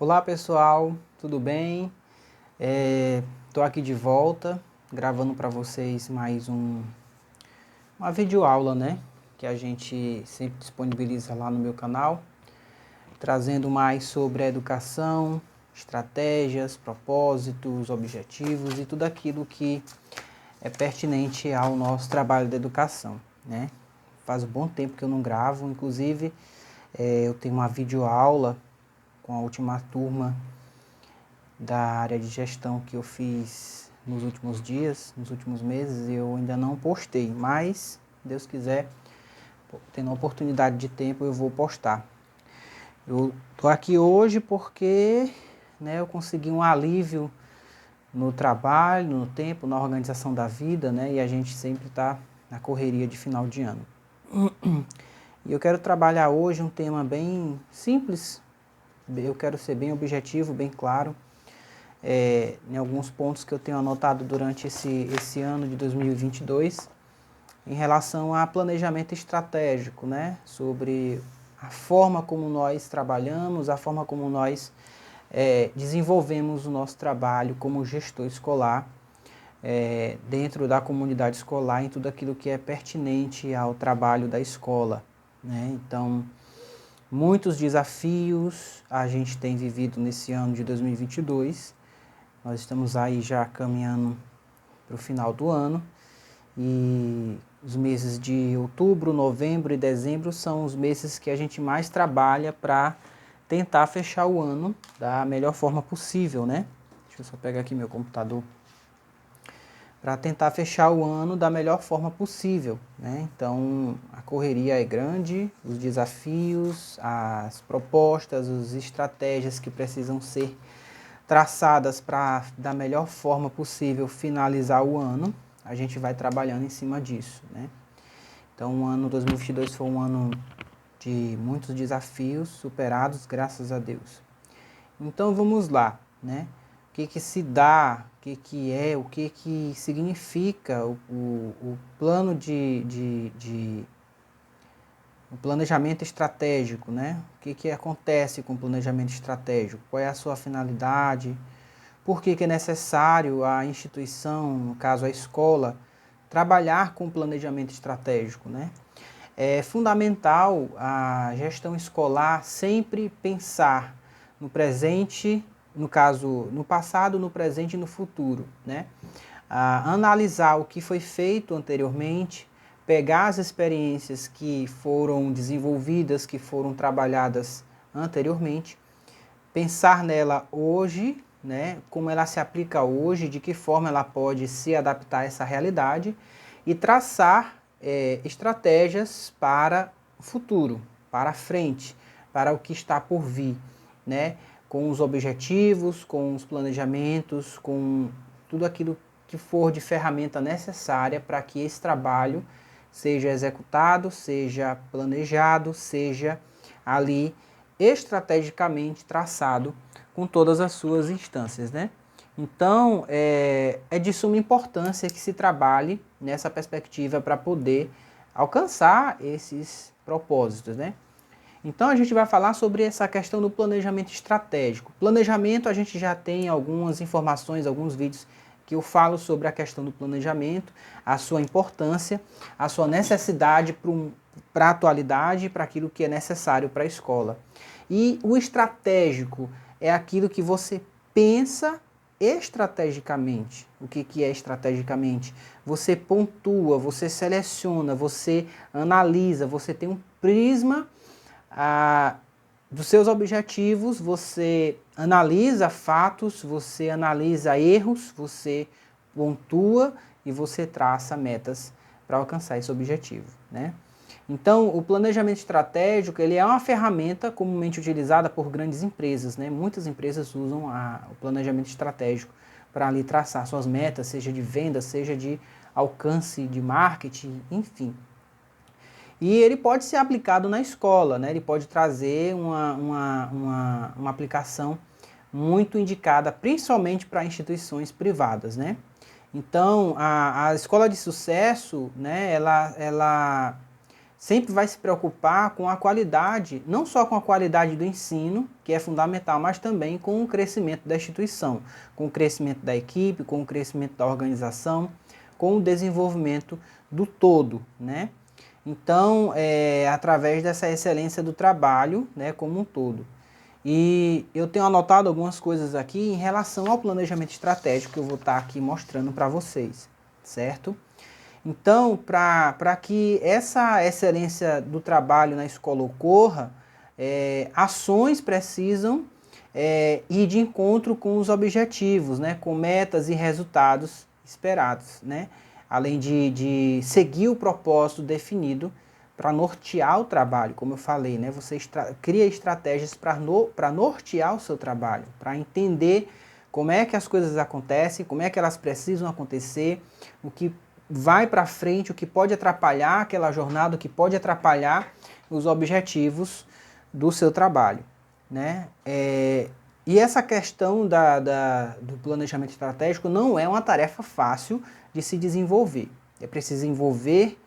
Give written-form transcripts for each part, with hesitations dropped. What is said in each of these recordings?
Olá pessoal, tudo bem? Estou aqui de volta, gravando para vocês mais uma videoaula, né? Que a gente sempre disponibiliza lá no meu canal, trazendo mais sobre a educação, estratégias, propósitos, objetivos e tudo aquilo que é pertinente ao nosso trabalho da educação, né? Faz um bom tempo que eu não gravo, inclusive eu tenho uma videoaula com a última turma da área de gestão que eu fiz nos últimos dias, nos últimos meses, eu ainda não postei, mas, Deus quiser, tendo a oportunidade de tempo, eu vou postar. Eu tô aqui hoje porque, né, eu consegui um alívio no trabalho, no tempo, na organização da vida, né, e a gente sempre está na correria de final de ano. E eu quero trabalhar hoje um tema bem simples, eu quero ser bem objetivo, bem claro, em alguns pontos que eu tenho anotado durante esse ano de 2022, em relação a planejamento estratégico, né? Sobre a forma como nós trabalhamos, a forma como nós desenvolvemos o nosso trabalho como gestor escolar, dentro da comunidade escolar, em tudo aquilo que é pertinente ao trabalho da escola, né? Então, muitos desafios a gente tem vivido nesse ano de 2022. Nós estamos aí já caminhando para o final do ano e os meses de outubro, novembro e dezembro são os meses que a gente mais trabalha para tentar fechar o ano da melhor forma possível, né? Deixa eu só pegar aqui meu computador. Para tentar fechar o ano da melhor forma possível, né? Então, a correria é grande, os desafios, as propostas, as estratégias que precisam ser traçadas para, da melhor forma possível, finalizar o ano, a gente vai trabalhando em cima disso, né? Então, o ano 2022 foi um ano de muitos desafios superados, graças a Deus. Então, vamos lá, né? O que se dá, o que significa o plano o planejamento estratégico, né? O que acontece com o planejamento estratégico? Qual é a sua finalidade? Por que é necessário a instituição, no caso a escola, trabalhar com planejamento estratégico, né? É fundamental a gestão escolar sempre pensar no presente, no caso, no passado, no presente e no futuro, né? Analisar o que foi feito anteriormente, pegar as experiências que foram desenvolvidas, que foram trabalhadas anteriormente, pensar nela hoje, né, como ela se aplica hoje, de que forma ela pode se adaptar a essa realidade e traçar estratégias para o futuro, para a frente, para o que está por vir, né, com os objetivos, com os planejamentos, com tudo aquilo que for de ferramenta necessária para que esse trabalho seja executado, seja planejado, seja ali estrategicamente traçado com todas as suas instâncias, né? Então, é de suma importância que se trabalhe nessa perspectiva para poder alcançar esses propósitos, né? Então, a gente vai falar sobre essa questão do planejamento estratégico. Planejamento, a gente já tem algumas informações, alguns vídeos que eu falo sobre a questão do planejamento, a sua importância, a sua necessidade para a atualidade, para aquilo que é necessário para a escola. E o estratégico é aquilo que você pensa estrategicamente. O que é estrategicamente? Você pontua, você seleciona, você analisa, você tem um prisma dos seus objetivos, você analisa fatos, você analisa erros, você pontua e você traça metas para alcançar esse objetivo, né? Então, o planejamento estratégico, ele é uma ferramenta comumente utilizada por grandes empresas, né? Muitas empresas usam o planejamento estratégico para ali traçar suas metas, seja de venda, seja de alcance de marketing, enfim. E ele pode ser aplicado na escola, né? Ele pode trazer uma aplicação muito indicada, principalmente para instituições privadas, né? Então, a escola de sucesso, né, ela sempre vai se preocupar com a qualidade, não só com a qualidade do ensino, que é fundamental, mas também com o crescimento da instituição, com o crescimento da equipe, com o crescimento da organização, com o desenvolvimento do todo, né? Então, através dessa excelência do trabalho, né, como um todo. E eu tenho anotado algumas coisas aqui em relação ao planejamento estratégico que eu vou estar aqui mostrando para vocês, certo? Então, para que essa excelência do trabalho na escola ocorra, ações precisam ir de encontro com os objetivos, né, com metas e resultados esperados, né, além de seguir o propósito definido para nortear o trabalho, como eu falei, né, você cria estratégias para nortear o seu trabalho, para entender como é que as coisas acontecem, como é que elas precisam acontecer, o que vai para frente, o que pode atrapalhar aquela jornada, o que pode atrapalhar os objetivos do seu trabalho, né? E essa questão do planejamento estratégico não é uma tarefa fácil de se desenvolver. É preciso envolver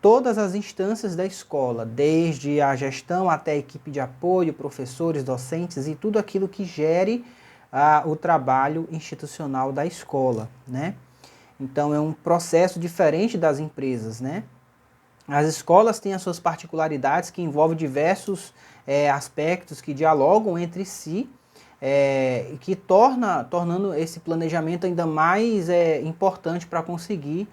todas as instâncias da escola, desde a gestão até a equipe de apoio, professores, docentes e tudo aquilo que gere o trabalho institucional da escola, né? Então é um processo diferente das empresas, né? As escolas têm as suas particularidades que envolvem diversos aspectos que dialogam entre si e que tornando esse planejamento ainda mais importante para conseguir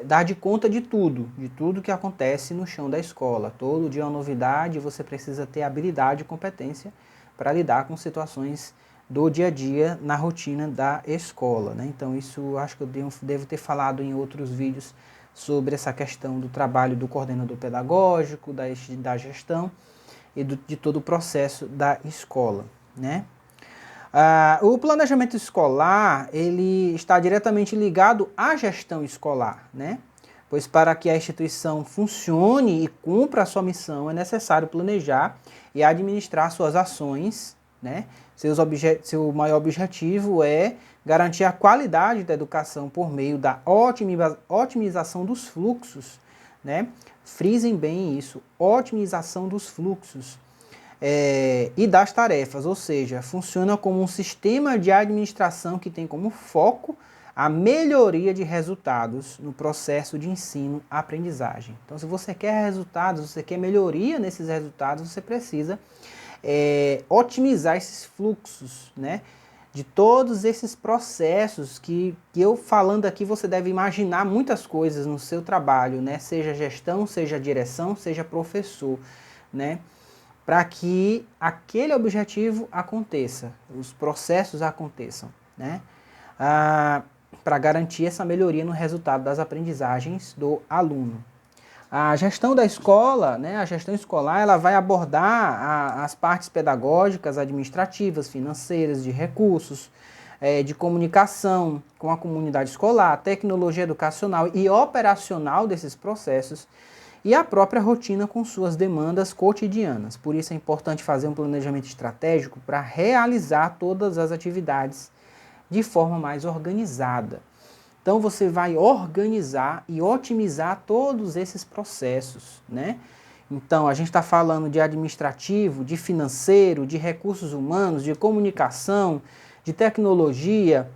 dar de conta de tudo que acontece no chão da escola. Todo dia é uma novidade, você precisa ter habilidade e competência para lidar com situações do dia a dia na rotina da escola, né? Então isso acho que eu devo ter falado em outros vídeos sobre essa questão do trabalho do coordenador pedagógico, da gestão e de todo o processo da escola, né? O planejamento escolar, ele está diretamente ligado à gestão escolar, né? Pois para que a instituição funcione e cumpra a sua missão, é necessário planejar e administrar suas ações, né? Seu maior objetivo é garantir a qualidade da educação por meio da otimização dos fluxos, né? Frisem bem isso, otimização dos fluxos e das tarefas, ou seja, funciona como um sistema de administração que tem como foco a melhoria de resultados no processo de ensino-aprendizagem. Então, se você quer resultados, você quer melhoria nesses resultados, você precisa otimizar esses fluxos, né, de todos esses processos que eu falando aqui você deve imaginar muitas coisas no seu trabalho, né, seja gestão, seja direção, seja professor, né, para que aquele objetivo aconteça, os processos aconteçam, né, para garantir essa melhoria no resultado das aprendizagens do aluno. A gestão da escola, né, a gestão escolar, ela vai abordar as partes pedagógicas, administrativas, financeiras, de recursos, de comunicação com a comunidade escolar, tecnologia educacional e operacional desses processos e a própria rotina com suas demandas cotidianas. Por isso é importante fazer um planejamento estratégico para realizar todas as atividades de forma mais organizada. Então você vai organizar e otimizar todos esses processos, né? Então a gente está falando de administrativo, de financeiro, de recursos humanos, de comunicação, de tecnologia,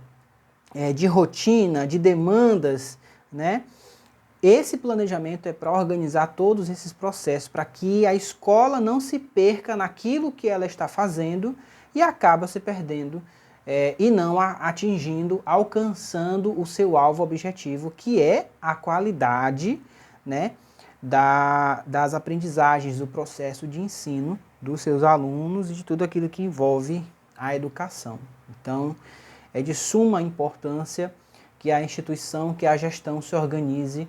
de rotina, de demandas, né? Esse planejamento é para organizar todos esses processos, para que a escola não se perca naquilo que ela está fazendo e acaba se perdendo e não atingindo, alcançando o seu alvo objetivo, que é a qualidade, né, das aprendizagens, do processo de ensino dos seus alunos e de tudo aquilo que envolve a educação. Então, é de suma importância que a instituição, que a gestão se organize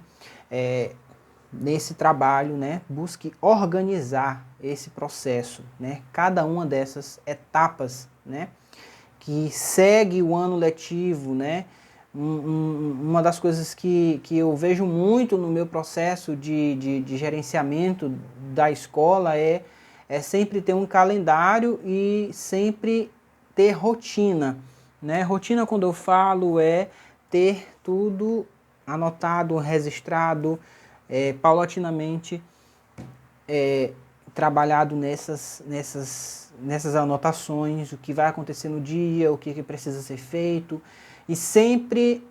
nesse trabalho, né, busque organizar esse processo, né, cada uma dessas etapas, né, que segue o ano letivo, né? Uma das coisas que eu vejo muito no meu processo de gerenciamento da escola é sempre ter um calendário e sempre ter rotina, né? Rotina, quando eu falo, é ter tudo anotado, registrado, paulatinamente trabalhado nessas anotações, o que vai acontecer no dia, o que precisa ser feito, e sempre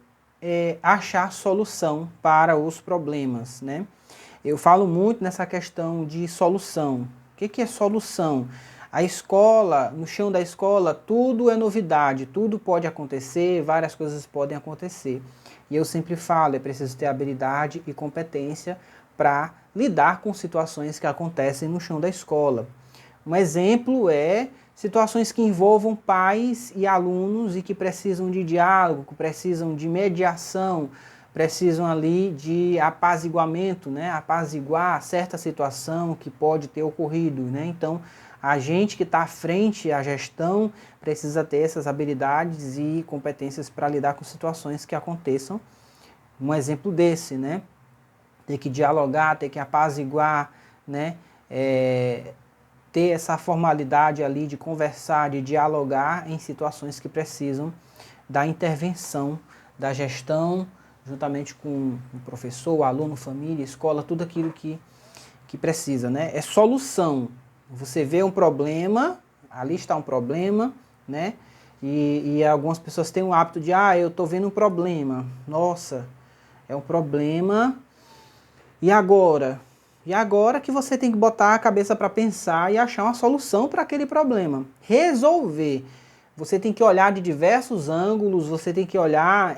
achar solução para os problemas, né? Eu falo muito nessa questão de solução. O que é solução? A escola, no chão da escola, tudo é novidade, tudo pode acontecer, várias coisas podem acontecer. E eu sempre falo, é preciso ter habilidade e competência para lidar com situações que acontecem no chão da escola. Um exemplo é situações que envolvam pais e alunos e que precisam de diálogo, que precisam de mediação, precisam ali de apaziguamento, né? Apaziguar certa situação que pode ter ocorrido, né? Então, a gente que está à frente, a gestão, precisa ter essas habilidades e competências para lidar com situações que aconteçam. Um exemplo desse, né? Ter que dialogar, ter que apaziguar, né? Ter essa formalidade ali de conversar, de dialogar em situações que precisam da intervenção, da gestão, juntamente com o professor, o aluno, família, escola, tudo aquilo que precisa, né? É solução. Você vê um problema, ali está um problema, né? E algumas pessoas têm o hábito de, eu estou vendo um problema. Nossa, é um problema. E agora? E agora que você tem que botar a cabeça para pensar e achar uma solução para aquele problema. Resolver. Você tem que olhar de diversos ângulos, você tem que olhar,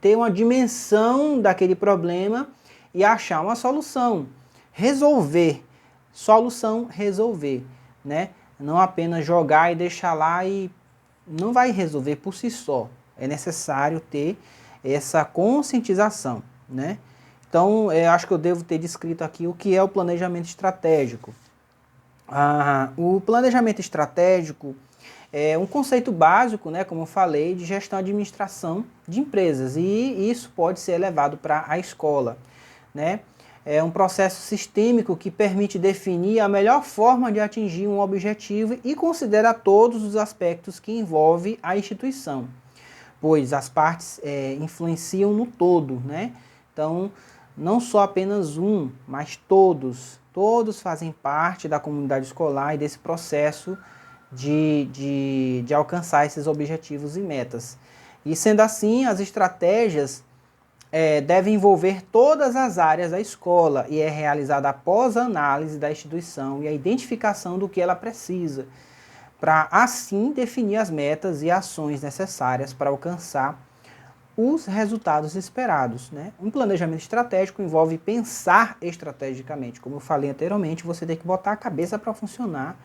ter uma dimensão daquele problema e achar uma solução. Resolver. Solução, resolver, né? Não apenas jogar e deixar lá e não vai resolver por si só. É necessário ter essa conscientização, né? Então, eu acho que eu devo ter descrito aqui o que é o planejamento estratégico. O planejamento estratégico é um conceito básico, né, como eu falei, de gestão e administração de empresas, e isso pode ser levado para a escola, né? É um processo sistêmico que permite definir a melhor forma de atingir um objetivo e considera todos os aspectos que envolvem a instituição, pois as partes influenciam no todo, né? Então, não só apenas um, mas todos fazem parte da comunidade escolar e desse processo de alcançar esses objetivos e metas. E sendo assim, as estratégias devem envolver todas as áreas da escola e é realizada após a análise da instituição e a identificação do que ela precisa, para assim definir as metas e ações necessárias para alcançar os resultados esperados, né? Um planejamento estratégico envolve pensar estrategicamente. Como eu falei anteriormente, você tem que botar a cabeça para funcionar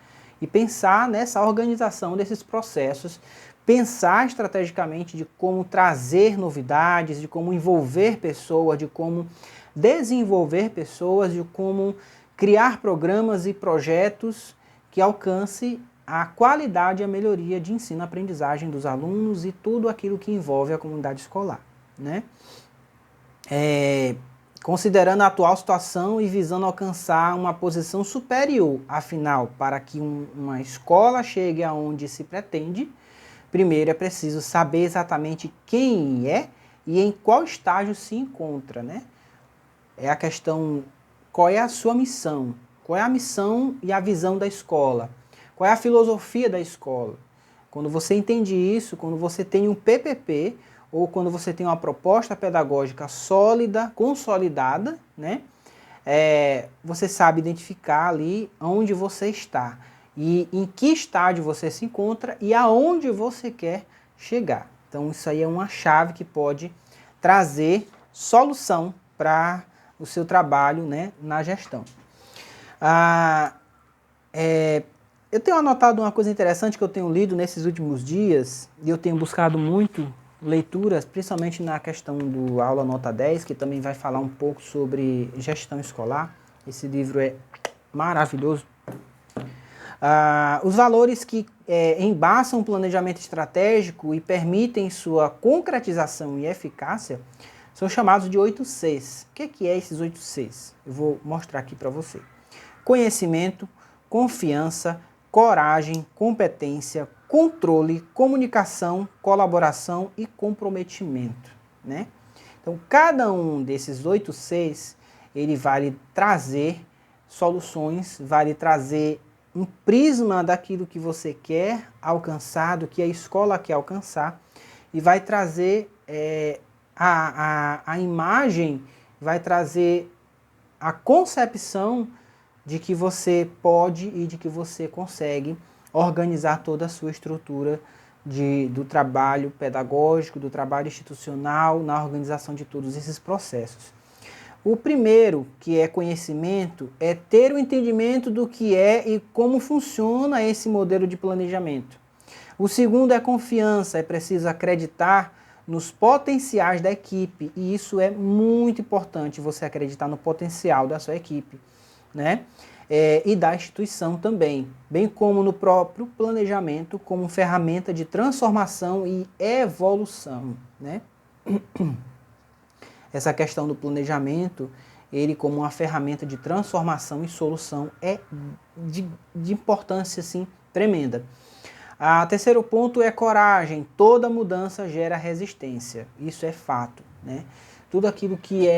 e pensar nessa organização desses processos, pensar estrategicamente de como trazer novidades, de como envolver pessoas, de como desenvolver pessoas, de como criar programas e projetos que alcance a qualidade e a melhoria de ensino-aprendizagem dos alunos e tudo aquilo que envolve a comunidade escolar, né? Considerando a atual situação e visando alcançar uma posição superior, afinal, para que uma escola chegue aonde se pretende, primeiro é preciso saber exatamente quem é e em qual estágio se encontra, né? É a questão, qual é a sua missão? Qual é a missão e a visão da escola? Qual é a filosofia da escola? Quando você entende isso, quando você tem um PPP, ou quando você tem uma proposta pedagógica sólida, consolidada, né? Você sabe identificar ali onde você está e em que estágio você se encontra e aonde você quer chegar. Então isso aí é uma chave que pode trazer solução para o seu trabalho, né, na gestão. Eu tenho anotado uma coisa interessante que eu tenho lido nesses últimos dias e eu tenho buscado muito leituras, principalmente na questão do Aula Nota 10, que também vai falar um pouco sobre gestão escolar. Esse livro é maravilhoso. Os valores que embaçam o planejamento estratégico e permitem sua concretização e eficácia são chamados de 8 Cs. O que é esses 8 Cs? Eu vou mostrar aqui para você. Conhecimento, confiança, coragem, competência, controle, comunicação, colaboração e comprometimento, né? Então, cada um desses 8 Cs, ele vai lhe trazer soluções, vai lhe trazer um prisma daquilo que você quer alcançar, do que a escola quer alcançar, e vai trazer a imagem, vai trazer a concepção de que você pode e de que você consegue organizar toda a sua estrutura do trabalho pedagógico, do trabalho institucional, na organização de todos esses processos. O primeiro, que é conhecimento, é ter o entendimento do que é e como funciona esse modelo de planejamento. O segundo é confiança, é preciso acreditar nos potenciais da equipe, e isso é muito importante, você acreditar no potencial da sua equipe, né? E da instituição também, bem como no próprio planejamento como ferramenta de transformação e evolução, né? Essa questão do planejamento, ele como uma ferramenta de transformação e solução é de importância assim, tremenda. O terceiro ponto é coragem. Toda mudança gera resistência. Isso é fato, né? Tudo aquilo que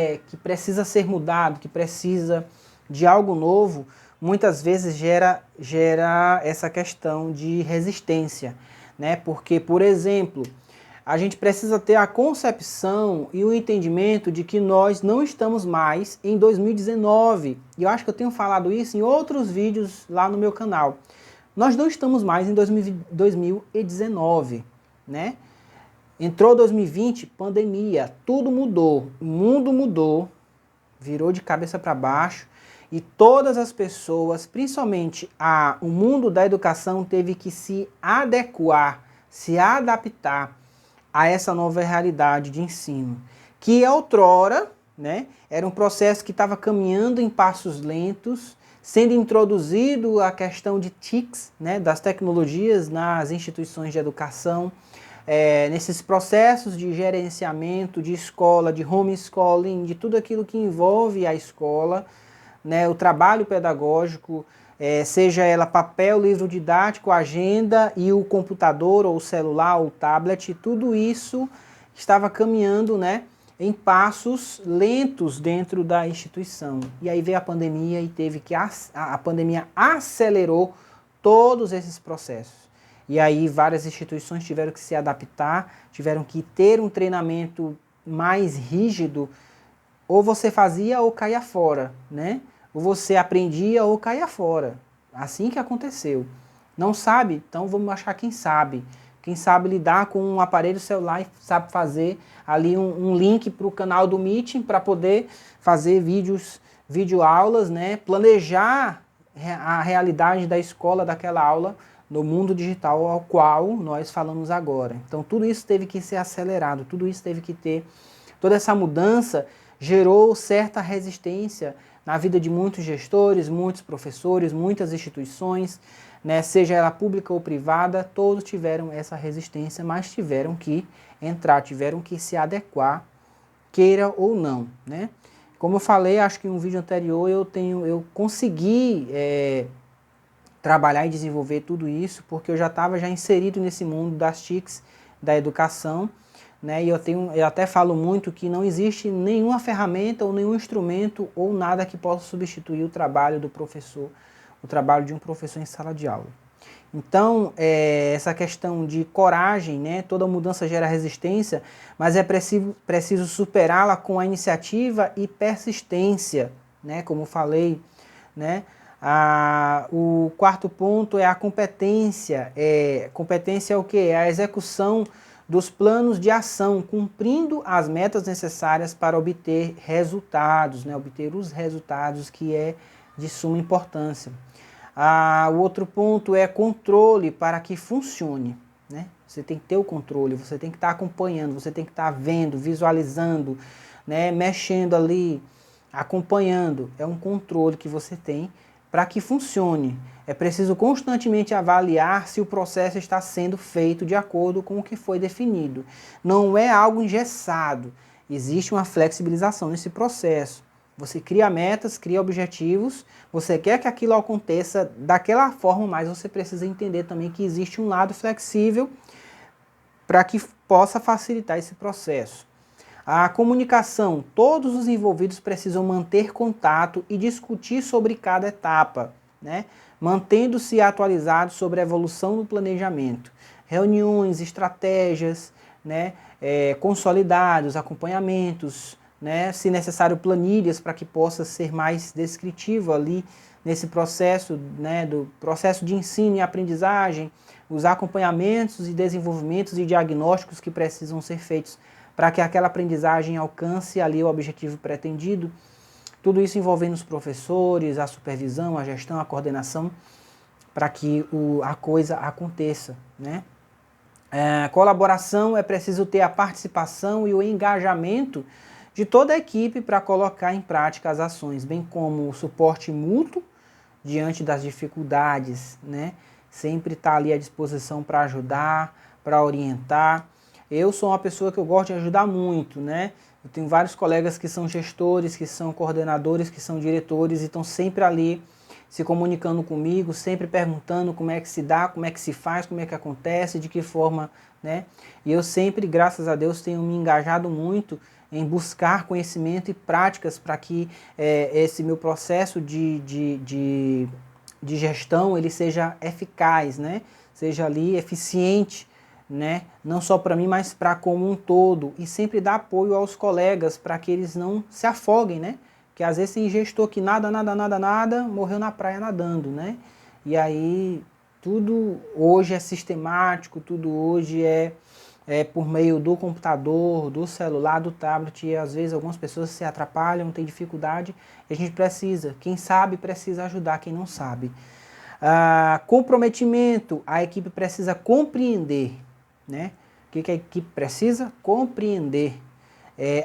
precisa ser mudado, que precisa de algo novo, muitas vezes gera essa questão de resistência, né? Porque, por exemplo, a gente precisa ter a concepção e o entendimento de que nós não estamos mais em 2019. E eu acho que eu tenho falado isso em outros vídeos lá no meu canal. Nós não estamos mais em 2019, né? Entrou 2020, pandemia, tudo mudou, o mundo mudou, virou de cabeça para baixo e todas as pessoas, principalmente o mundo da educação, teve que se adequar, se adaptar a essa nova realidade de ensino, que outrora, né, era um processo que estava caminhando em passos lentos, sendo introduzido a questão de TICs, né, das tecnologias nas instituições de educação, nesses processos de gerenciamento de escola, de homeschooling, de tudo aquilo que envolve a escola, né, o trabalho pedagógico, seja ela papel, livro didático, agenda e o computador ou o celular ou o tablet, tudo isso estava caminhando, né, em passos lentos dentro da instituição. E aí veio a pandemia e a pandemia acelerou todos esses processos. E aí várias instituições tiveram que se adaptar, tiveram que ter um treinamento mais rígido, ou você fazia ou caía fora, né? Ou você aprendia ou caía fora. Assim que aconteceu. Não sabe? Então vamos achar quem sabe. Quem sabe lidar com um aparelho celular e sabe fazer ali um link para o canal do Meeting para poder fazer videoaulas, né? Planejar a realidade da escola, daquela aula, no mundo digital ao qual nós falamos agora. Então tudo isso teve que ser acelerado, tudo isso teve que ter, toda essa mudança gerou certa resistência na vida de muitos gestores, muitos professores, muitas instituições, né, seja ela pública ou privada, todos tiveram essa resistência, mas tiveram que entrar, tiveram que se adequar, queira ou não, né? Como eu falei, acho que em um vídeo anterior eu consegui trabalhar e desenvolver tudo isso, porque eu já estava inserido nesse mundo das TICs, da educação, né? E eu até falo muito que não existe nenhuma ferramenta ou nenhum instrumento ou nada que possa substituir o trabalho do professor, o trabalho de um professor em sala de aula. Então, essa questão de coragem, né? Toda mudança gera resistência, mas é preciso superá-la com a iniciativa e persistência, né? Como eu falei, né? O quarto ponto é a competência. Competência é o quê? É a execução dos planos de ação, cumprindo as metas necessárias para obter resultados, né? Obter os resultados, que é de suma importância. O outro ponto é controle para que funcione, né? Você tem que ter o controle, você tem que estar acompanhando, você tem que estar vendo, visualizando, né? Mexendo ali, acompanhando. É um controle que você tem para que funcione. É preciso constantemente avaliar se o processo está sendo feito de acordo com o que foi definido. Não é algo engessado, existe uma flexibilização nesse processo. Você cria metas, cria objetivos, você quer que aquilo aconteça daquela forma, mas você precisa entender também que existe um lado flexível para que possa facilitar esse processo. A comunicação, todos os envolvidos precisam manter contato e discutir sobre cada etapa, né? Mantendo-se atualizados sobre a evolução do planejamento. Reuniões, estratégias, né? Consolidados, acompanhamentos, né? Se necessário planilhas para que possa ser mais descritivo ali nesse processo, né? Do processo de ensino e aprendizagem, os acompanhamentos e desenvolvimentos e diagnósticos que precisam ser feitos para que aquela aprendizagem alcance ali o objetivo pretendido. Tudo isso envolvendo os professores, a supervisão, a gestão, a coordenação, para que a coisa aconteça, né? Colaboração, é preciso ter a participação e o engajamento de toda a equipe para colocar em prática as ações, bem como o suporte mútuo diante das dificuldades, né? Sempre estar ali à disposição para ajudar, para orientar. Eu sou uma pessoa que eu gosto de ajudar muito, né? Eu tenho vários colegas que são gestores, que são coordenadores, que são diretores e estão sempre ali se comunicando comigo, sempre perguntando como é que se dá, como é que se faz, como é que acontece, de que forma, né? E eu sempre, graças a Deus, tenho me engajado muito em buscar conhecimento e práticas para que esse meu processo de gestão ele seja eficaz, né? Seja ali eficiente, né? Não só para mim, mas para como um todo, e sempre dar apoio aos colegas para que eles não se afoguem, né? Que às vezes tem gestor que nada, morreu na praia nadando, né? E aí tudo hoje é sistemático, tudo hoje é por meio do computador, do celular, do tablet, e às vezes algumas pessoas se atrapalham, têm dificuldade, e a gente precisa, quem sabe precisa ajudar quem não sabe. Comprometimento, a equipe precisa compreender, né? O que a equipe precisa? Compreender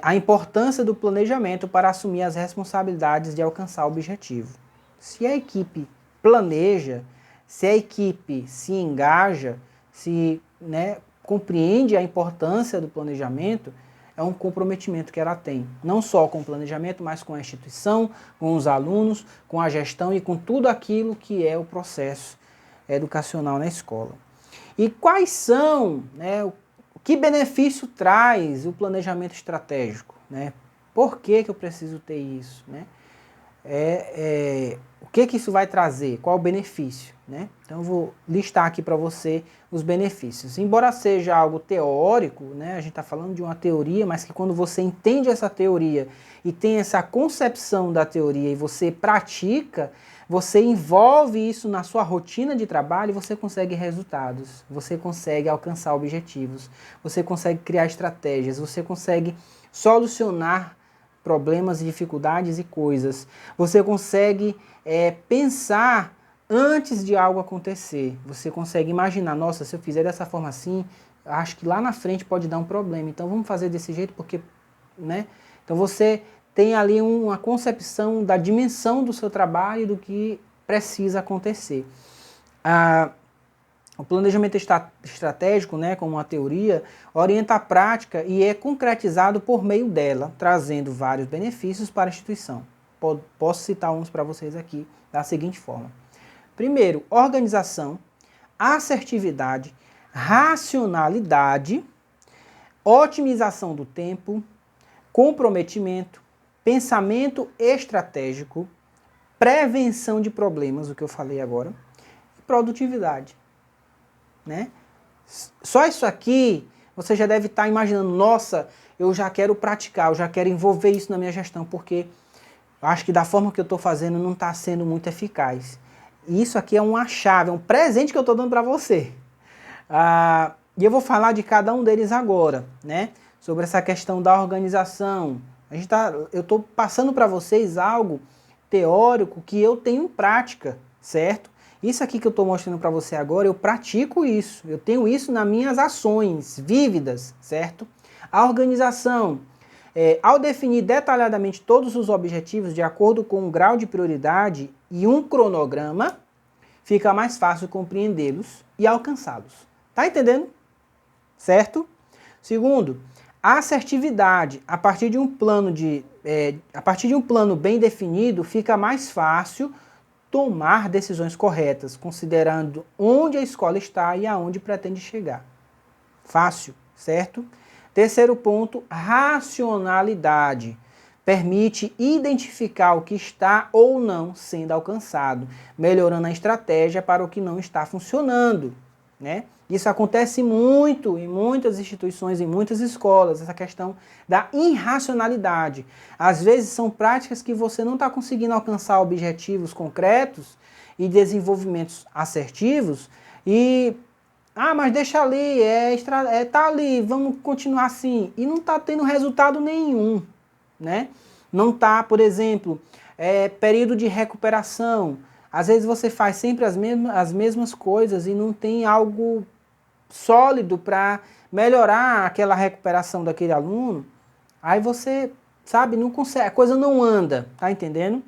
a importância do planejamento para assumir as responsabilidades de alcançar o objetivo. Se a equipe planeja, se a equipe se engaja, se compreende a importância do planejamento, é um comprometimento que ela tem, não só com o planejamento, mas com a instituição, com os alunos, com a gestão e com tudo aquilo que é o processo educacional na escola. E quais são, que benefício traz o planejamento estratégico, né? Por que eu preciso ter isso, né? O que isso vai trazer? Qual o benefício, né? Então eu vou listar aqui para você os benefícios. Embora seja algo teórico, né? A gente está falando de uma teoria, mas que quando você entende essa teoria e tem essa concepção da teoria e você pratica, você envolve isso na sua rotina de trabalho e você consegue resultados, você consegue alcançar objetivos, você consegue criar estratégias, você consegue solucionar problemas, dificuldades e coisas. Você consegue pensar antes de algo acontecer. Você consegue imaginar, nossa, se eu fizer dessa forma assim, acho que lá na frente pode dar um problema. Então vamos fazer desse jeito porque, né? Então você tem ali uma concepção da dimensão do seu trabalho e do que precisa acontecer. O planejamento estratégico, né, como uma teoria, orienta a prática e é concretizado por meio dela, trazendo vários benefícios para a instituição. Posso citar uns para vocês aqui da seguinte forma. Primeiro, organização, assertividade, racionalidade, otimização do tempo, comprometimento, pensamento estratégico, prevenção de problemas, o que eu falei agora, e produtividade. Né? Só isso aqui, você já deve estar imaginando, nossa, eu já quero praticar, eu já quero envolver isso na minha gestão, porque eu acho que da forma que eu estou fazendo não está sendo muito eficaz. E isso aqui é uma chave, é um presente que eu estou dando para você. E eu vou falar de cada um deles agora, né? Sobre essa questão da organização. Eu estou passando para vocês algo teórico que eu tenho em prática, certo? Isso aqui que eu estou mostrando para você agora, eu pratico isso. Eu tenho isso nas minhas ações vívidas, certo? A organização, ao definir detalhadamente todos os objetivos de acordo com um grau de prioridade e um cronograma, fica mais fácil compreendê-los e alcançá-los. Tá entendendo? Certo? Segundo, a assertividade. A partir de um plano bem definido, fica mais fácil tomar decisões corretas, considerando onde a escola está e aonde pretende chegar. Fácil, certo? Terceiro ponto, racionalidade. Permite identificar o que está ou não sendo alcançado, melhorando a estratégia para o que não está funcionando, né? Isso acontece muito em muitas instituições, em muitas escolas, essa questão da irracionalidade. Às vezes são práticas que você não está conseguindo alcançar objetivos concretos e desenvolvimentos assertivos e mas deixa ali, tá ali, vamos continuar assim. E não está tendo resultado nenhum, né? Não está, por exemplo, período de recuperação. Às vezes você faz sempre as mesmas coisas e não tem algo sólido para melhorar aquela recuperação daquele aluno. Aí você, sabe, não consegue, a coisa não anda, tá entendendo?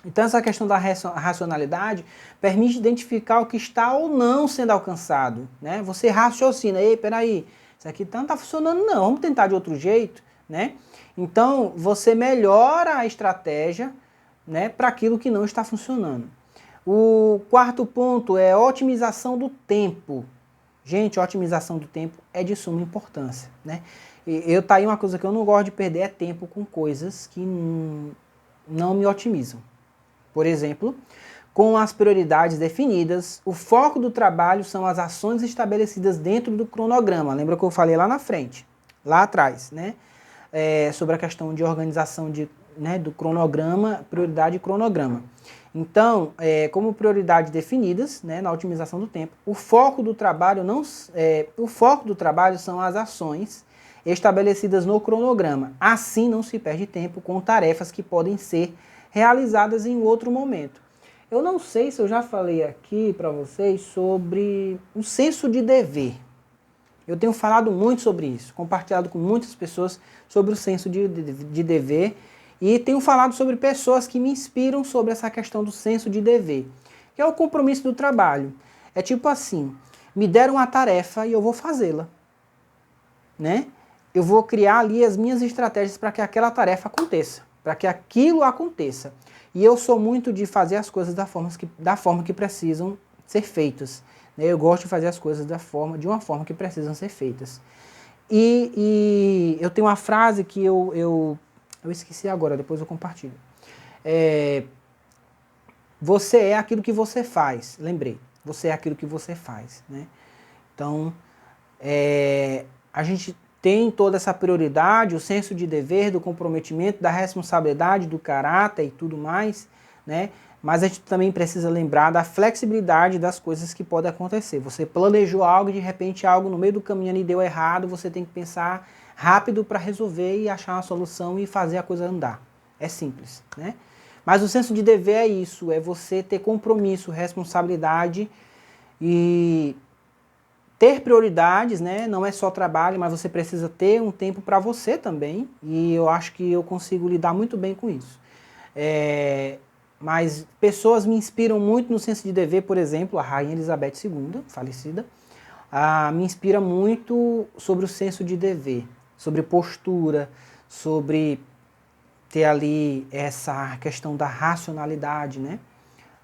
Então essa questão da racionalidade permite identificar o que está ou não sendo alcançado, né? Você raciocina, ei, peraí, isso aqui não está funcionando não, vamos tentar de outro jeito, né? Então você melhora a estratégia, né, para aquilo que não está funcionando. O quarto ponto é otimização do tempo. Gente, otimização do tempo é de suma importância, né? Tá aí uma coisa que eu não gosto de perder é tempo com coisas que não me otimizam. Por exemplo, com as prioridades definidas, o foco do trabalho são as ações estabelecidas dentro do cronograma. Lembra que eu falei lá na frente, lá atrás, né? Sobre a questão de organização do cronograma, prioridade e cronograma. Então, como prioridades definidas, né, na otimização do tempo, o foco do trabalho são as ações estabelecidas no cronograma. Assim não se perde tempo com tarefas que podem ser realizadas em outro momento. Eu não sei se eu já falei aqui para vocês sobre o senso de dever. Eu tenho falado muito sobre isso, compartilhado com muitas pessoas sobre o senso de dever e tenho falado sobre pessoas que me inspiram sobre essa questão do senso de dever, que é o compromisso do trabalho. É tipo assim, me deram uma tarefa e eu vou fazê-la, né? Eu vou criar ali as minhas estratégias para que aquela tarefa aconteça, para que aquilo aconteça. E eu sou muito de fazer as coisas da forma que precisam ser feitas. Eu gosto de fazer as coisas de uma forma que precisam ser feitas. E eu tenho uma frase que eu esqueci agora, depois eu compartilho. Você é aquilo que você faz. Lembrei, você é aquilo que você faz, né? Então, a gente tem toda essa prioridade, o senso de dever, do comprometimento, da responsabilidade, do caráter e tudo mais, né? Mas a gente também precisa lembrar da flexibilidade das coisas que podem acontecer. Você planejou algo e de repente algo no meio do caminho ali deu errado, você tem que pensar rápido para resolver e achar uma solução e fazer a coisa andar. É simples, né? Mas o senso de dever é isso, é você ter compromisso, responsabilidade e ter prioridades, né? Não é só trabalho, mas você precisa ter um tempo para você também. E eu acho que eu consigo lidar muito bem com isso. Mas pessoas me inspiram muito no senso de dever, por exemplo, a Rainha Elizabeth II, falecida, me inspira muito sobre o senso de dever, sobre postura, sobre ter ali essa questão da racionalidade, né?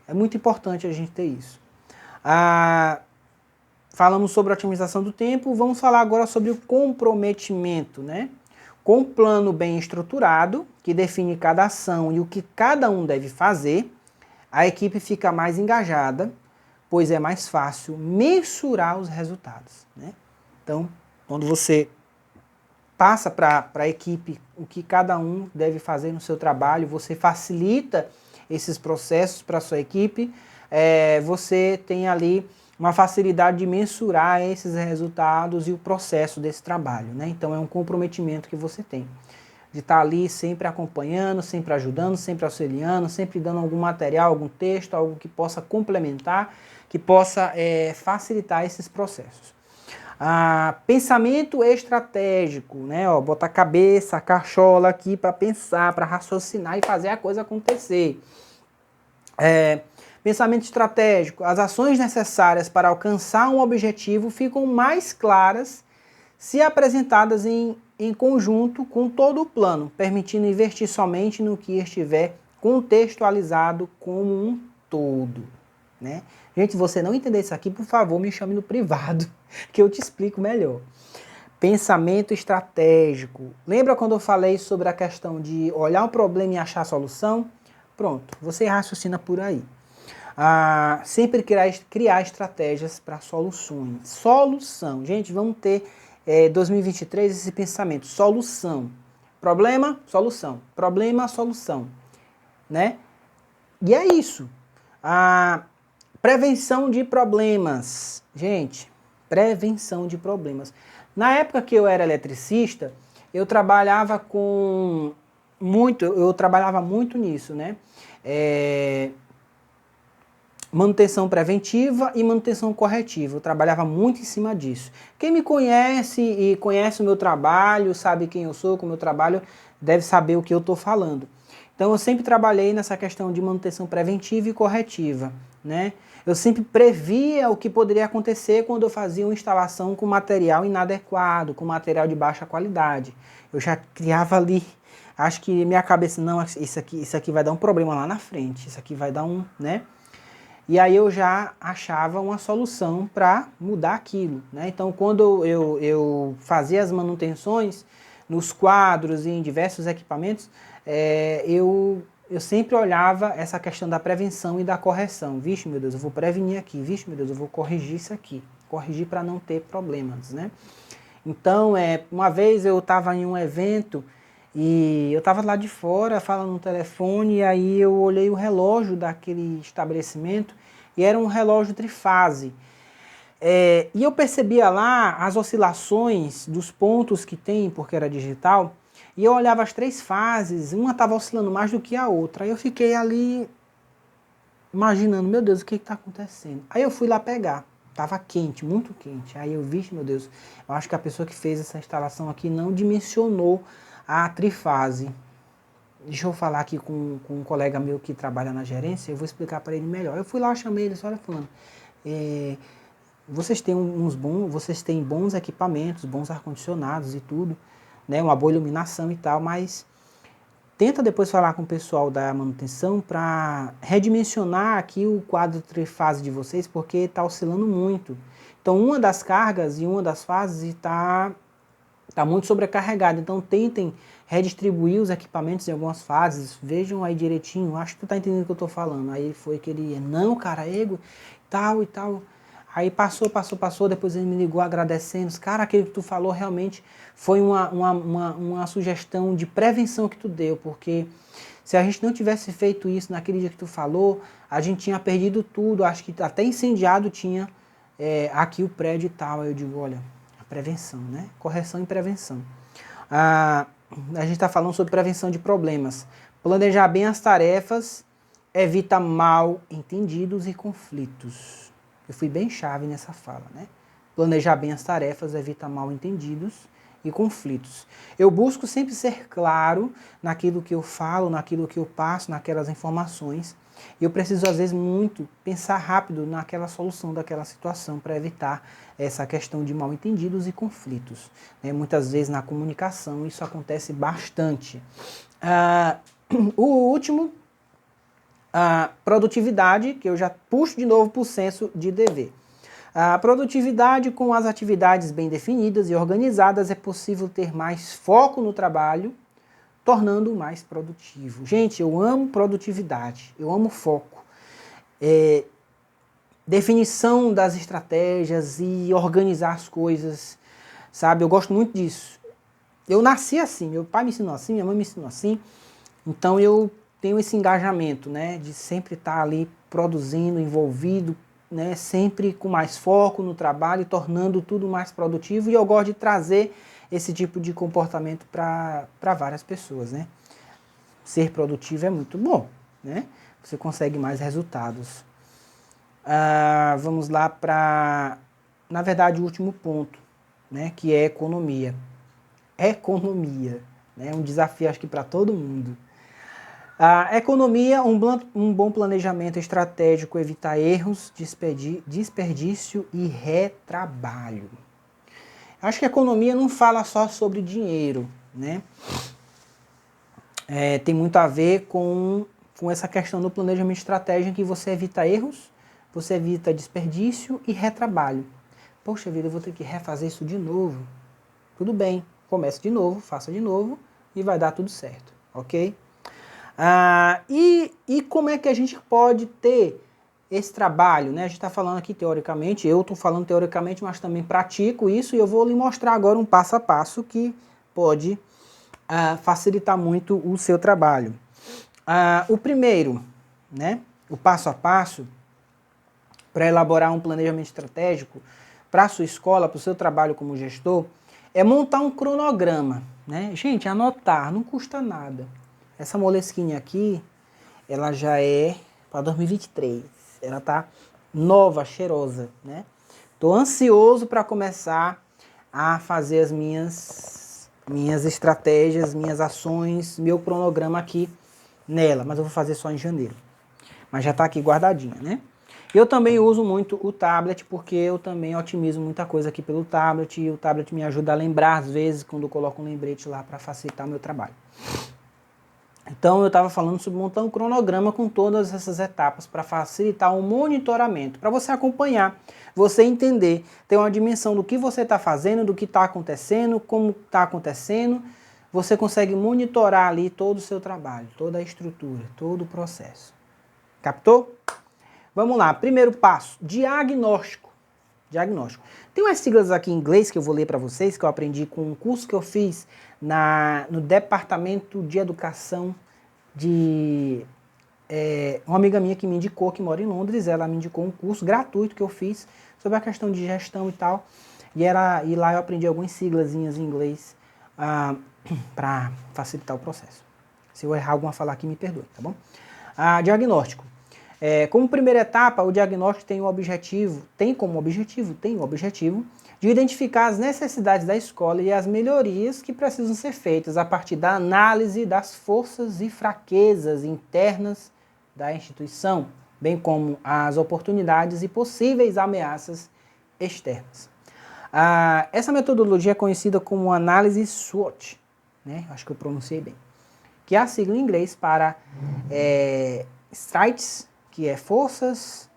É muito importante a gente ter isso. Falamos sobre a otimização do tempo, vamos falar agora sobre o comprometimento, né? Com um plano bem estruturado, que define cada ação e o que cada um deve fazer, a equipe fica mais engajada, pois é mais fácil mensurar os resultados, né? Então, quando você passa para a equipe o que cada um deve fazer no seu trabalho, você facilita esses processos para a sua equipe, você tem ali uma facilidade de mensurar esses resultados e o processo desse trabalho, né? Então é um comprometimento que você tem, de estar ali sempre acompanhando, sempre ajudando, sempre auxiliando, sempre dando algum material, algum texto, algo que possa complementar, que possa facilitar esses processos. Pensamento estratégico, né? Botar a cabeça, a cachola aqui para pensar, para raciocinar e fazer a coisa acontecer. Pensamento estratégico, as ações necessárias para alcançar um objetivo ficam mais claras se apresentadas em conjunto com todo o plano, permitindo investir somente no que estiver contextualizado como um todo, né? Gente, se você não entender isso aqui, por favor, me chame no privado, que eu te explico melhor. Pensamento estratégico. Lembra quando eu falei sobre a questão de olhar um problema e achar a solução? Pronto, você raciocina por aí. Sempre criar estratégias para soluções. Solução. Gente, vamos ter 2023 esse pensamento. Solução. Problema, solução. Problema, solução. Né? E é isso. Prevenção de problemas. Gente, prevenção de problemas. Na época que eu era eletricista, eu trabalhava muito nisso, né? Manutenção preventiva e manutenção corretiva. Eu trabalhava muito em cima disso. Quem me conhece e conhece o meu trabalho, sabe quem eu sou, como eu trabalho, deve saber o que eu estou falando. Então eu sempre trabalhei nessa questão de manutenção preventiva e corretiva, né? Eu sempre previa o que poderia acontecer quando eu fazia uma instalação com material inadequado, com material de baixa qualidade. Eu já criava ali, acho que minha cabeça, não, isso aqui vai dar um problema lá na frente, isso aqui vai dar um, né? E aí eu já achava uma solução para mudar aquilo, né? Então quando eu fazia as manutenções nos quadros e em diversos equipamentos, eu sempre olhava essa questão da prevenção e da correção. Vixe, meu Deus, eu vou prevenir aqui. Vixe, meu Deus, eu vou corrigir isso aqui. Corrigir para não ter problemas, né? Então, uma vez eu estava em um evento e eu estava lá de fora falando no telefone e aí eu olhei o relógio daquele estabelecimento e era um relógio trifase. E eu percebia lá as oscilações dos pontos que tem, porque era digital, e eu olhava as 3 fases, uma estava oscilando mais do que a outra. Aí eu fiquei ali imaginando, meu Deus, o que está acontecendo? Aí eu fui lá pegar, estava quente, muito quente. Aí eu vi, meu Deus, eu acho que a pessoa que fez essa instalação aqui não dimensionou a trifase. Deixa eu falar aqui com um colega meu que trabalha na gerência, eu vou explicar para ele melhor. Eu fui lá, chamei ele, olha, falando, vocês têm bons equipamentos, bons ar-condicionados e tudo, né, uma boa iluminação e tal, mas tenta depois falar com o pessoal da manutenção para redimensionar aqui o quadro trifase de vocês, porque está oscilando muito. Então uma das cargas e uma das fases está muito sobrecarregada, então tentem redistribuir os equipamentos em algumas fases, vejam aí direitinho, acho que tu tá entendendo o que eu tô falando. Aí foi que ele, não, cara, tal e tal. Aí passou, depois ele me ligou agradecendo, cara, aquilo que tu falou realmente foi uma sugestão de prevenção que tu deu, porque se a gente não tivesse feito isso naquele dia que tu falou, a gente tinha perdido tudo, acho que até incendiado tinha aqui o prédio e tal. Aí eu digo, olha, a prevenção, né? Correção e prevenção. A gente está falando sobre prevenção de problemas. Planejar bem as tarefas evita mal entendidos e conflitos. Eu fui bem chave nessa fala, né? Planejar bem as tarefas evita mal entendidos e conflitos. Eu busco sempre ser claro naquilo que eu falo, naquilo que eu passo, naquelas informações. Eu preciso, às vezes, muito pensar rápido naquela solução daquela situação para evitar essa questão de mal-entendidos e conflitos. Muitas vezes na comunicação isso acontece bastante. O último, produtividade, que eu já puxo de novo para o senso de dever. A produtividade, com as atividades bem definidas e organizadas, é possível ter mais foco no trabalho, tornando-o mais produtivo. Gente, eu amo produtividade, eu amo foco. Definição das estratégias e organizar as coisas, sabe? Eu gosto muito disso. Eu nasci assim, meu pai me ensinou assim, minha mãe me ensinou assim, então eu tenho esse engajamento, né, de sempre estar ali produzindo, envolvido, né, sempre com mais foco no trabalho, tornando tudo mais produtivo, e eu gosto de trazer esse tipo de comportamento para várias pessoas, né? Ser produtivo é muito bom, né? Você consegue mais resultados. Vamos lá para, na verdade, o último ponto, né, que é economia. Economia, né, um desafio acho que para todo mundo. A economia, um bom planejamento estratégico evita erros, desperdício e retrabalho. Acho que a economia não fala só sobre dinheiro, né? Tem muito a ver com essa questão do planejamento estratégico, que você evita erros, você evita desperdício e retrabalho. Poxa vida, eu vou ter que refazer isso de novo. tudo bem, comece de novo, faça de novo e vai dar tudo certo, ok? E como é que a gente pode ter esse trabalho, né? A gente está falando aqui teoricamente, eu estou falando teoricamente, mas também pratico isso e eu vou lhe mostrar agora um passo a passo que pode facilitar muito o seu trabalho. O primeiro, né? O passo a passo para elaborar um planejamento estratégico para a sua escola, para o seu trabalho como gestor, é montar um cronograma, né? Gente, anotar não custa nada. Essa Moleskine aqui, ela já é para 2023. Ela tá nova, cheirosa, né? Tô ansioso para começar a fazer as minhas estratégias, minhas ações, meu cronograma aqui nela, mas eu vou fazer só em janeiro. Mas já está aqui guardadinha, né? Eu também uso muito o tablet, porque eu também otimizo muita coisa aqui pelo tablet, e o tablet me ajuda a lembrar, às vezes, quando eu coloco um lembrete lá para facilitar o meu trabalho. Então eu estava falando sobre montar um cronograma com todas essas etapas para facilitar o monitoramento, para você acompanhar, você entender, ter uma dimensão do que você está fazendo, do que está acontecendo, como está acontecendo, você consegue monitorar ali todo o seu trabalho, toda a estrutura, todo o processo. Captou? Vamos lá, primeiro passo, diagnóstico. Diagnóstico. Tem umas siglas aqui em inglês que eu vou ler para vocês, que eu aprendi com um curso que eu fiz no Departamento de Educação de uma amiga minha que me indicou, que mora em Londres. Ela me indicou um curso gratuito que eu fiz sobre a questão de gestão e tal. E lá eu aprendi algumas siglazinhas em inglês para facilitar o processo. Se eu errar alguma fala aqui, me perdoe, tá bom? Diagnóstico. Como primeira etapa, o diagnóstico tem o objetivo de identificar as necessidades da escola e as melhorias que precisam ser feitas a partir da análise das forças e fraquezas internas da instituição, bem como as oportunidades e possíveis ameaças externas. Essa metodologia é conhecida como análise SWOT, né? Acho que eu pronunciei bem, que é a sigla em inglês para Strengths, que é forças,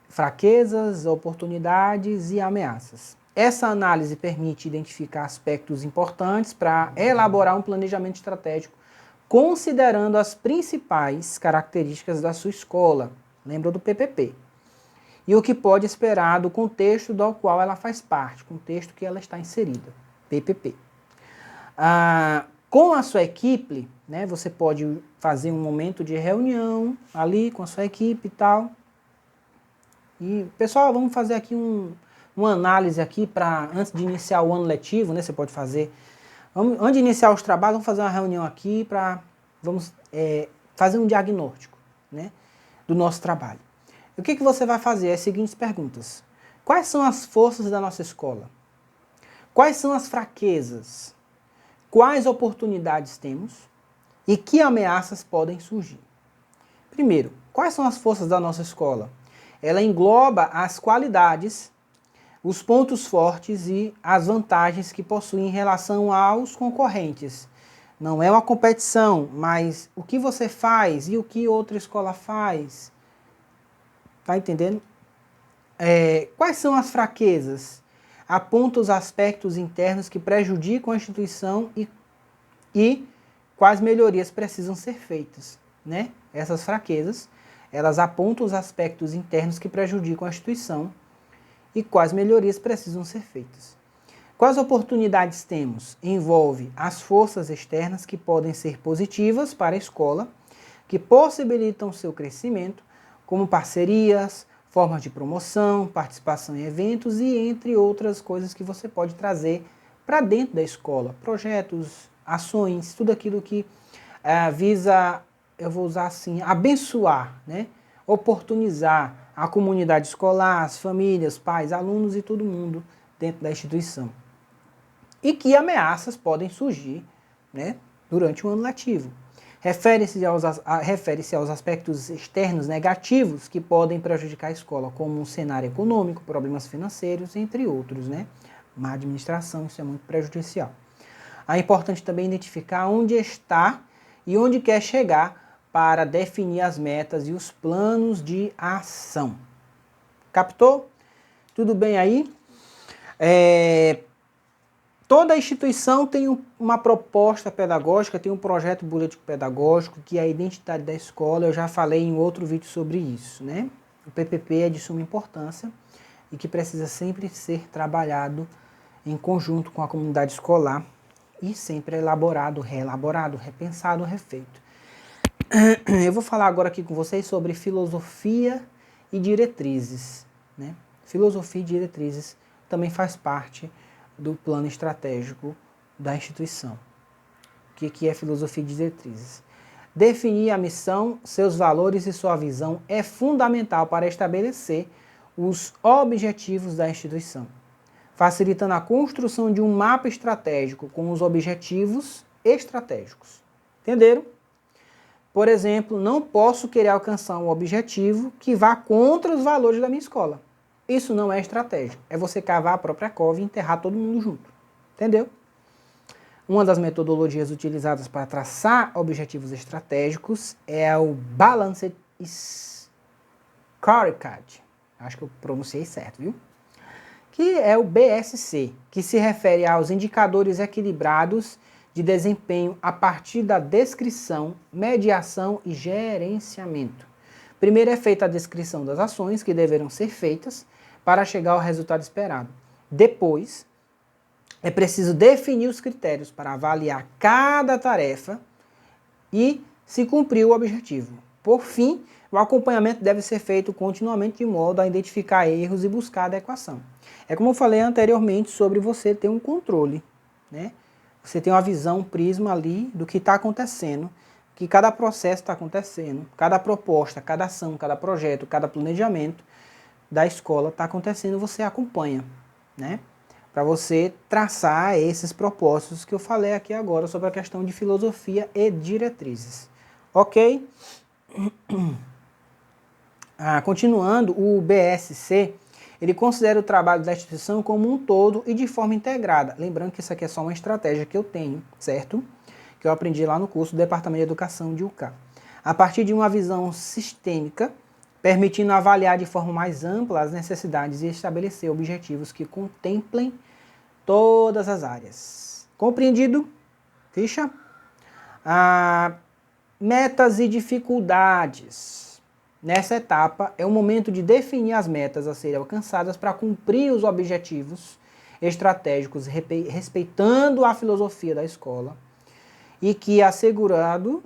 fraquezas, oportunidades e ameaças. Essa análise permite identificar aspectos importantes para elaborar um planejamento estratégico, considerando as principais características da sua escola. Lembra do PPP? E o que pode esperar do contexto do qual ela faz parte, contexto que ela está inserida, PPP. Com a sua equipe, né, você pode fazer um momento de reunião ali com a sua equipe e tal. E, pessoal, vamos fazer aqui uma análise aqui para antes de iniciar o ano letivo, né? Você pode fazer. Antes de iniciar os trabalhos, vamos fazer uma reunião aqui para fazer um diagnóstico, né, do nosso trabalho. E o que você vai fazer? As seguintes perguntas. Quais são as forças da nossa escola? Quais são as fraquezas? Quais oportunidades temos e que ameaças podem surgir? Primeiro, quais são as forças da nossa escola? Ela engloba as qualidades, os pontos fortes e as vantagens que possui em relação aos concorrentes. Não é uma competição, mas o que você faz e o que outra escola faz. Tá entendendo? Quais são as fraquezas? Aponta os aspectos internos que prejudicam a instituição e quais melhorias precisam ser feitas, né? Essas fraquezas, elas apontam os aspectos internos que prejudicam a instituição e quais melhorias precisam ser feitas. Quais oportunidades temos? Envolve as forças externas que podem ser positivas para a escola, que possibilitam seu crescimento, como parcerias, formas de promoção, participação em eventos e entre outras coisas que você pode trazer para dentro da escola. Projetos, ações, tudo aquilo que visa, eu vou usar assim, abençoar, né? Oportunizar a comunidade escolar, as famílias, pais, alunos e todo mundo dentro da instituição. E que ameaças podem surgir, né, durante o ano letivo. Refere-se aos aspectos externos negativos que podem prejudicar a escola, como um cenário econômico, problemas financeiros, entre outros, né? Má administração, isso é muito prejudicial. É importante também identificar onde está e onde quer chegar para definir as metas e os planos de ação. Captou? Tudo bem aí? Toda instituição tem uma proposta pedagógica, tem um projeto político-pedagógico, que é a identidade da escola. Eu já falei em outro vídeo sobre isso, né? O PPP é de suma importância e que precisa sempre ser trabalhado em conjunto com a comunidade escolar e sempre elaborado, reelaborado, repensado, refeito. Eu vou falar agora aqui com vocês sobre filosofia e diretrizes, né? Filosofia e diretrizes também faz parte do plano estratégico da instituição. O que é filosofia e diretrizes? Definir a missão, seus valores e sua visão é fundamental para estabelecer os objetivos da instituição, facilitando a construção de um mapa estratégico com os objetivos estratégicos. Entenderam? Por exemplo, não posso querer alcançar um objetivo que vá contra os valores da minha escola. Isso não é estratégia. É você cavar a própria cova e enterrar todo mundo junto. Entendeu? Uma das metodologias utilizadas para traçar objetivos estratégicos é o Balanced Scorecard. Acho que eu pronunciei certo, viu? Que é o BSC, que se refere aos indicadores equilibrados de desempenho a partir da descrição, mediação e gerenciamento. Primeiro é feita a descrição das ações que deverão ser feitas para chegar ao resultado esperado. Depois, é preciso definir os critérios para avaliar cada tarefa e se cumprir o objetivo. Por fim, o acompanhamento deve ser feito continuamente de modo a identificar erros e buscar adequação. É como eu falei anteriormente sobre você ter um controle, né? Você tem uma visão, um prisma ali do que está acontecendo, que cada processo está acontecendo, cada proposta, cada ação, cada projeto, cada planejamento da escola está acontecendo, você acompanha, né? Para você traçar esses propósitos que eu falei aqui agora sobre a questão de filosofia e diretrizes. Ok? Continuando, o BSC, ele considera o trabalho da instituição como um todo e de forma integrada. Lembrando que isso aqui é só uma estratégia que eu tenho, certo? Que eu aprendi lá no curso do Departamento de Educação de UCA. A partir de uma visão sistêmica, permitindo avaliar de forma mais ampla as necessidades e estabelecer objetivos que contemplem todas as áreas. Compreendido? Ficha? Metas e dificuldades. Nessa etapa, é o momento de definir as metas a serem alcançadas para cumprir os objetivos estratégicos, respeitando a filosofia da escola, e que assegurando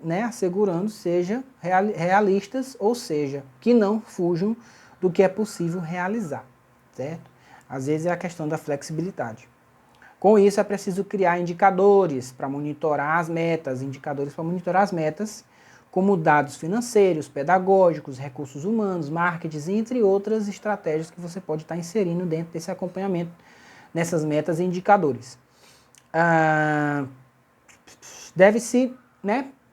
seja realistas, ou seja, que não fujam do que é possível realizar, certo? Às vezes é a questão da flexibilidade. Com isso é preciso criar indicadores para monitorar as metas, como dados financeiros, pedagógicos, recursos humanos, marketing, entre outras estratégias que você pode estar inserindo dentro desse acompanhamento, nessas metas e indicadores. Deve-se,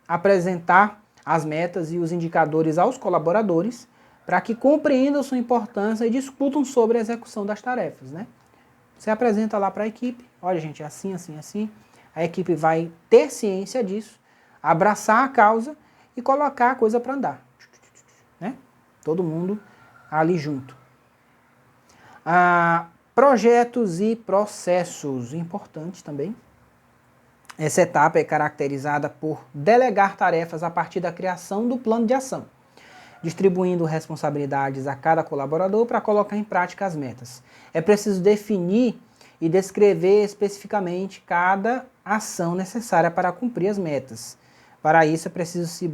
apresentar as metas e os indicadores aos colaboradores para que compreendam sua importância e discutam sobre a execução das tarefas, né? Você apresenta lá para a equipe, olha gente, é assim, assim, assim. A equipe vai ter ciência disso, abraçar a causa e colocar a coisa para andar, né? Todo mundo ali junto. Projetos e processos, importantes também. Essa etapa é caracterizada por delegar tarefas a partir da criação do plano de ação, distribuindo responsabilidades a cada colaborador para colocar em prática as metas. É preciso definir e descrever especificamente cada ação necessária para cumprir as metas. Para isso é preciso se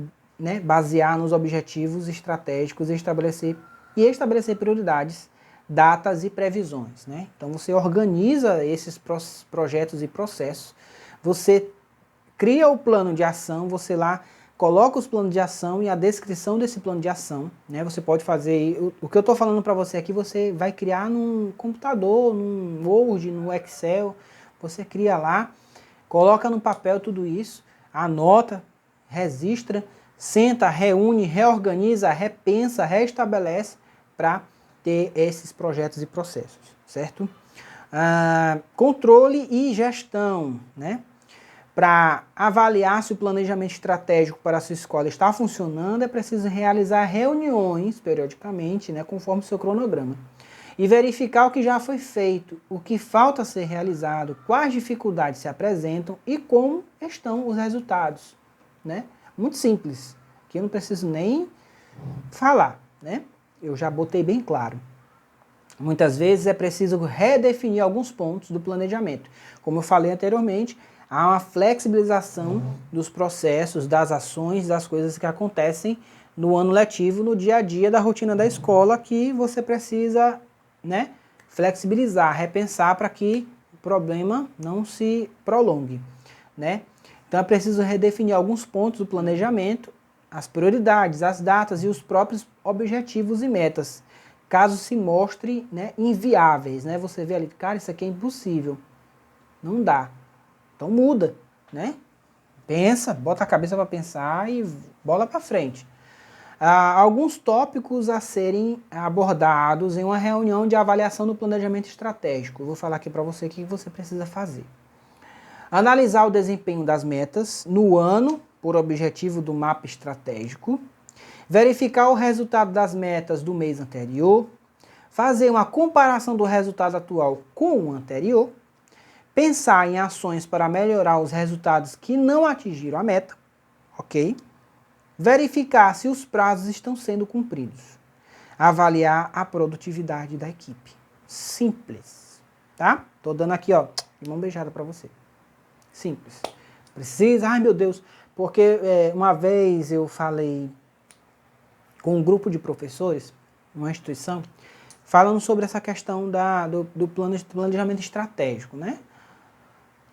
basear nos objetivos estratégicos e estabelecer prioridades, datas e previsões, né? Então você organiza esses projetos e processos, você cria o plano de ação, você lá coloca os planos de ação e a descrição desse plano de ação, né? Você pode fazer, o que eu estou falando para você aqui, você vai criar num computador, num Word, no Excel, você cria lá, coloca no papel tudo isso, anota, registra, senta, reúne, reorganiza, repensa, restabelece para ter esses projetos e processos, certo? Controle e gestão, né? Para avaliar se o planejamento estratégico para a sua escola está funcionando, é preciso realizar reuniões periodicamente, né, conforme o seu cronograma. e verificar o que já foi feito, o que falta ser realizado, quais dificuldades se apresentam e como estão os resultados, né? Muito simples, que eu não preciso nem falar, né? Eu já botei bem claro. Muitas vezes é preciso redefinir alguns pontos do planejamento. Como eu falei anteriormente, há uma flexibilização dos processos, das ações, das coisas que acontecem no ano letivo, no dia a dia da rotina da escola, que você precisa, né, flexibilizar, repensar para que o problema não se prolongue, né? Então é preciso redefinir alguns pontos do planejamento, as prioridades, as datas e os próprios objetivos e metas, caso se mostre, né, inviáveis, né? Você vê ali, cara, isso aqui é impossível, não dá. Então muda, né? Pensa, bota a cabeça para pensar e bola para frente. Alguns tópicos a serem abordados em uma reunião de avaliação do planejamento estratégico. Eu vou falar aqui para você o que você precisa fazer. Analisar o desempenho das metas no ano, por objetivo do mapa estratégico. Verificar o resultado das metas do mês anterior. Fazer uma comparação do resultado atual com o anterior. Pensar em ações para melhorar os resultados que não atingiram a meta. Ok? Verificar se os prazos estão sendo cumpridos. Avaliar a produtividade da equipe. Simples, tá? Tô dando aqui, ó, de mão beijada para você. Simples. Precisa, ai meu Deus, porque uma vez eu falei com um grupo de professores, uma instituição, falando sobre essa questão do planejamento estratégico, né?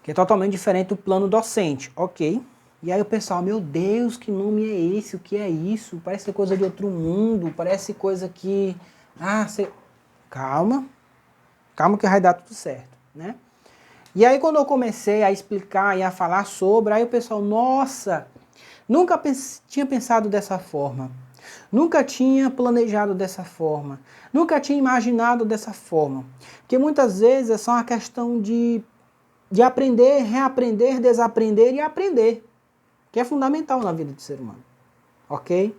Que é totalmente diferente do plano docente, ok? E aí o pessoal, meu Deus, que nome é esse? O que é isso? Parece coisa de outro mundo, parece coisa que... Calma, calma que vai dar tudo certo, né? E aí quando eu comecei a explicar e a falar sobre, aí o pessoal, nossa, nunca tinha pensado dessa forma, nunca tinha planejado dessa forma, nunca tinha imaginado dessa forma. Porque muitas vezes é só uma questão de aprender, reaprender, desaprender e aprender, que é fundamental na vida do ser humano, ok?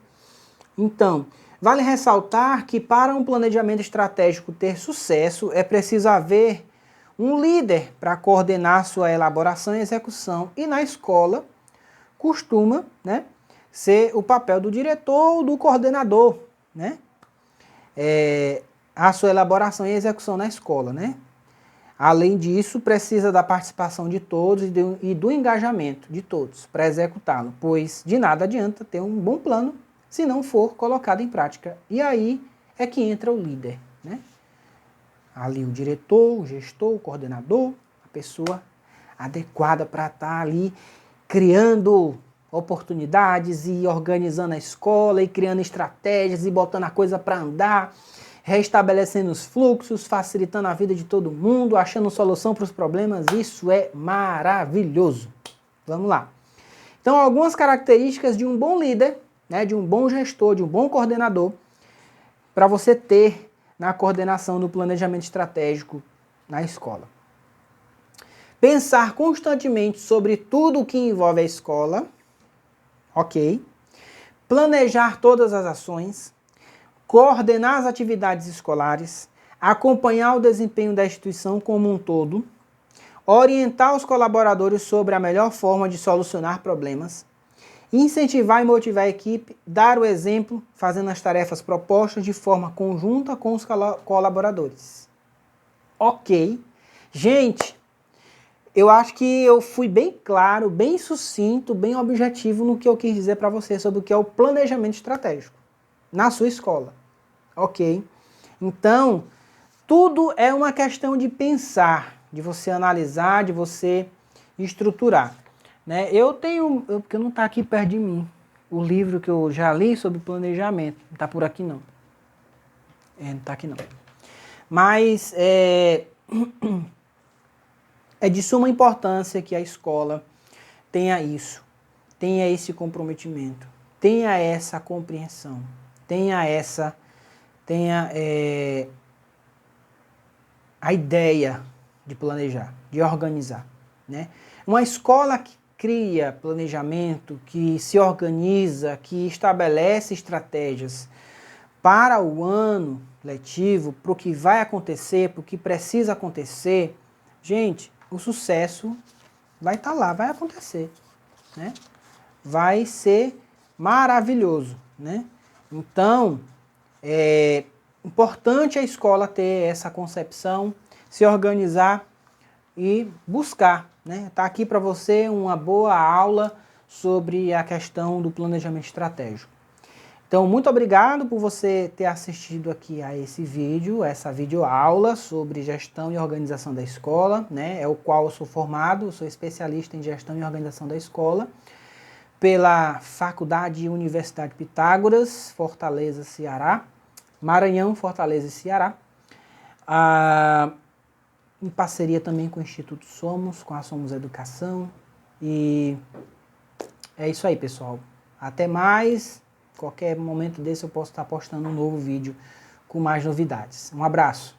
Então, vale ressaltar que para um planejamento estratégico ter sucesso, é preciso haver um líder para coordenar sua elaboração e execução. E na escola, costuma, né, ser o papel do diretor ou do coordenador, né? A sua elaboração e execução na escola, né? Além disso, precisa da participação de todos e do engajamento de todos para executá-lo, pois de nada adianta ter um bom plano se não for colocado em prática. E aí é que entra o líder, né? Ali o diretor, o gestor, o coordenador, a pessoa adequada para estar ali criando oportunidades e organizando a escola e criando estratégias e botando a coisa para andar, restabelecendo os fluxos, facilitando a vida de todo mundo, achando solução para os problemas. Isso é maravilhoso. Vamos lá. Então, algumas características de um bom líder, né, de um bom gestor, de um bom coordenador, para você ter na coordenação do planejamento estratégico na escola. Pensar constantemente sobre tudo o que envolve a escola, ok? Planejar todas as ações, coordenar as atividades escolares, acompanhar o desempenho da instituição como um todo, orientar os colaboradores sobre a melhor forma de solucionar problemas, incentivar e motivar a equipe, dar o exemplo, fazendo as tarefas propostas de forma conjunta com os colaboradores. Ok. Gente, eu acho que eu fui bem claro, bem sucinto, bem objetivo no que eu quis dizer para você sobre o que é o planejamento estratégico na sua escola. Ok? Então, tudo é uma questão de pensar, de você analisar, de você estruturar. Né? Eu tenho, porque não está aqui perto de mim, o livro que eu já li sobre planejamento. Não está por aqui não. Não está aqui não. Mas é de suma importância que a escola tenha isso, tenha esse comprometimento, tenha essa compreensão, tenha a ideia de planejar, de organizar. Né? Uma escola que cria planejamento, que se organiza, que estabelece estratégias para o ano letivo, para o que vai acontecer, para o que precisa acontecer, gente, o sucesso vai estar lá, vai acontecer, né? Vai ser maravilhoso, né? Então, é importante a escola ter essa concepção, se organizar e buscar, né? Tá aqui para você uma boa aula sobre a questão do planejamento estratégico. Então, muito obrigado por você ter assistido aqui a esse vídeo, essa videoaula sobre gestão e organização da escola, né? É o qual eu sou formado, eu sou especialista em gestão e organização da escola, pela Faculdade e Universidade Pitágoras, Fortaleza, Ceará, Maranhão, Fortaleza e Ceará, em parceria também com o Instituto Somos, com a Somos Educação, e é isso aí, pessoal. Até mais, qualquer momento desse eu posso estar postando um novo vídeo com mais novidades. Um abraço!